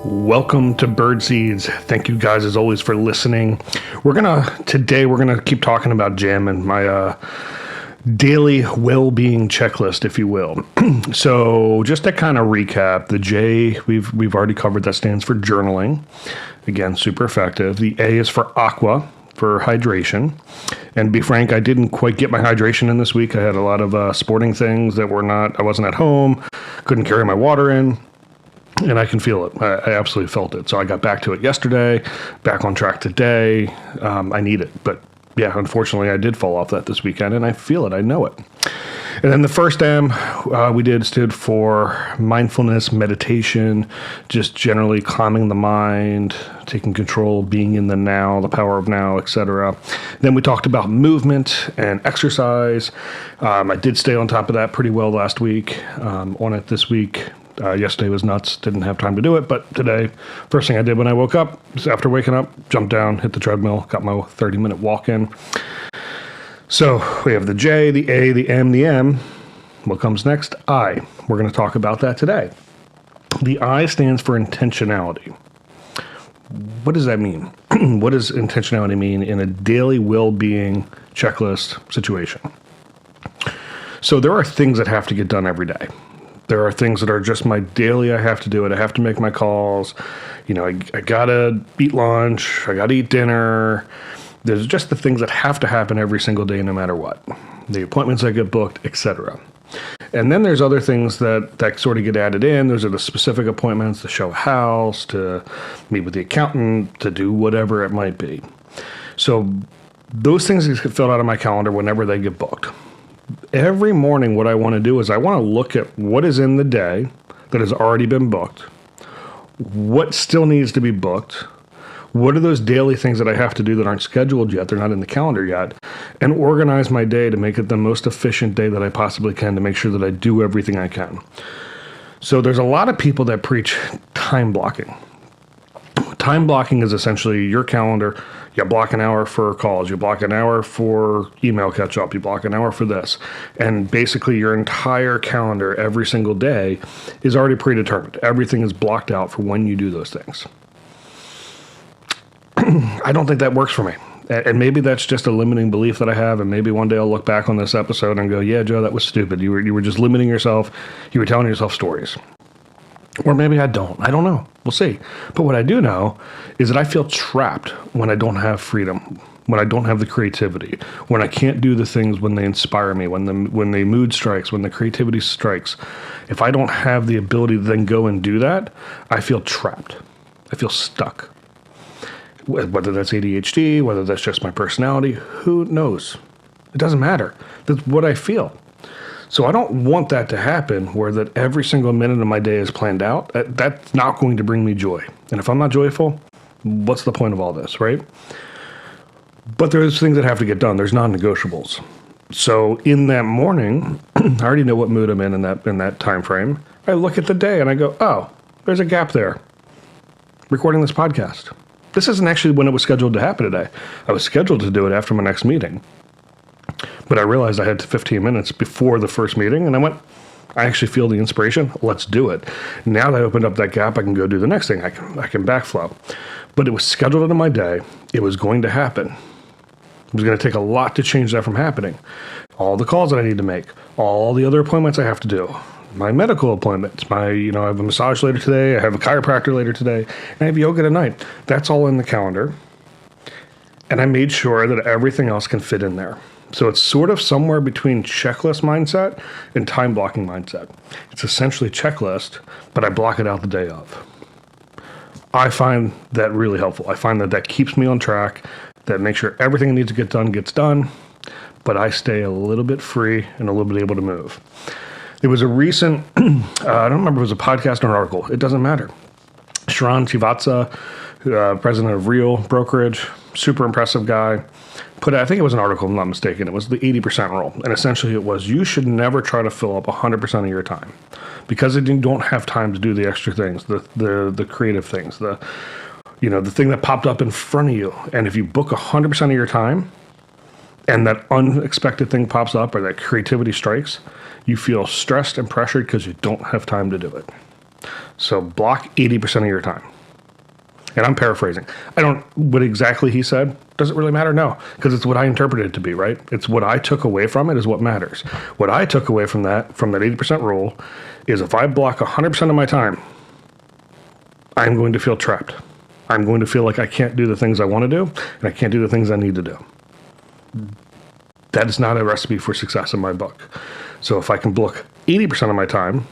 Welcome to Birdseeds. Thank you guys as always for listening. Today we're gonna keep talking about Jammin, my daily well-being checklist, if you will. So just to kind of recap, the J we've already covered, that stands for journaling. Again, super effective. The A is for aqua, for hydration. And to be frank, I didn't quite get my hydration in this week. I had a lot of sporting things that I wasn't at home, couldn't carry my water in. And I can feel it. I absolutely felt it. So I got back to it yesterday, back on track today. I need it. But yeah, unfortunately, I did fall off that this weekend, and I feel it. I know it. And then the first M stood for mindfulness, meditation, just generally calming the mind, taking control, being in the now, the power of now, etc. Then we talked about movement and exercise. I did stay on top of that pretty well last week, on it this week. Yesterday was nuts, didn't have time to do it, but today, first thing I did when I woke up, after waking up, jumped down, hit the treadmill, got my 30-minute walk in. So we have the J, the A, the M, the M. What comes next? I. We're going to talk about that today. The I stands for intentionality. What does that mean? What does intentionality mean in a daily well-being checklist situation? So there are things that have to get done every day. There are things that are just my daily, I have to do it. I have to make my calls. I got to eat lunch. I got to eat dinner. There's just the things that have to happen every single day, no matter what. The appointments that get booked, etc. And then there's other things that sort of get added in. Those are the specific appointments to show a house, to meet with the accountant, to do whatever it might be. So those things get filled out of my calendar whenever they get booked. Every morning, what I want to do is I want to look at what is in the day that has already been booked, what still needs to be booked, what are those daily things that I have to do that aren't scheduled yet, they're not in the calendar yet, and organize my day to make it the most efficient day that I possibly can to make sure that I do everything I can. So there's a lot of people that preach time blocking. Time blocking is essentially your calendar. You block an hour for calls. You block an hour for email catch up. You block an hour for this. And basically your entire calendar every single day is already predetermined. Everything is blocked out for when you do those things. I don't think that works for me. And maybe that's just a limiting belief that I have. And maybe one day I'll look back on this episode and go, yeah, Joe, that was stupid. You were just limiting yourself. You were telling yourself stories. Or maybe I don't. I don't know. We'll see. But what I do know is that I feel trapped when I don't have freedom, when I don't have the creativity, when I can't do the things when they inspire me, when the mood strikes, when the creativity strikes. If I don't have the ability to then go and do that, I feel trapped. I feel stuck. Whether that's ADHD, whether that's just my personality, who knows? It doesn't matter. That's what I feel. So I don't want that to happen where that every single minute of my day is planned out. That's not going to bring me joy. And if I'm not joyful, what's the point of all this, right? But there's things that have to get done. There's non-negotiables. So in that morning, I already know what mood I'm in that time frame. I look at the day and I go, oh, there's a gap there. Recording this podcast. This isn't actually when it was scheduled to happen today. I was scheduled to do it after my next meeting. But I realized I had 15 minutes before the first meeting, and I went, I actually feel the inspiration. Let's do it. Now that I opened up that gap, I can go do the next thing. I can backflow. But it was scheduled into my day. It was going to happen. It was going to take a lot to change that from happening. All the calls that I need to make, all the other appointments I have to do, my medical appointments, I have a massage later today, I have a chiropractor later today, and I have yoga tonight. That's all in the calendar. And I made sure that everything else can fit in there. So it's sort of somewhere between checklist mindset and time blocking mindset. It's essentially checklist, but I block it out the day of. I find that really helpful. I find that keeps me on track, that makes sure everything that needs to get done gets done, but I stay a little bit free and a little bit able to move. There was a recent, I don't remember if it was a podcast or an article. It doesn't matter. Sharon Chivatsa, president of Real Brokerage, super impressive guy, I think it was an article, if I'm not mistaken. It was the 80% rule. And essentially it was, you should never try to fill up 100% of your time because you don't have time to do the extra things, the creative things, the thing that popped up in front of you. And if you book 100% of your time and that unexpected thing pops up or that creativity strikes, you feel stressed and pressured because you don't have time to do it. So block 80% of your time. And I'm paraphrasing. What exactly he said, does it really matter? No, because it's what I interpreted it to be, right? It's what I took away from it is what matters. What I took away from that 80% rule, is if I block 100% of my time, I'm going to feel trapped. I'm going to feel like I can't do the things I want to do, and I can't do the things I need to do. That is not a recipe for success in my book. So if I can block 80% of my time,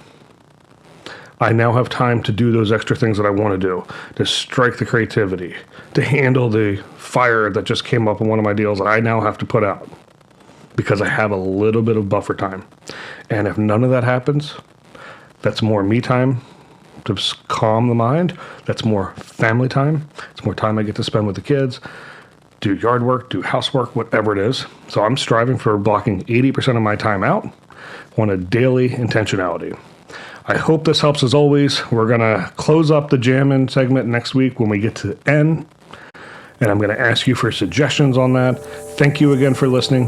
I now have time to do those extra things that I want to do, to strike the creativity, to handle the fire that just came up in one of my deals that I now have to put out because I have a little bit of buffer time. And if none of that happens, that's more me time to calm the mind. That's more family time. It's more time I get to spend with the kids, do yard work, do housework, whatever it is. So I'm striving for blocking 80% of my time out on a daily intentionality. I hope this helps as always. We're going to close up the Jammin segment next week when we get to the end. And I'm going to ask you for suggestions on that. Thank you again for listening.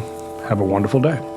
Have a wonderful day.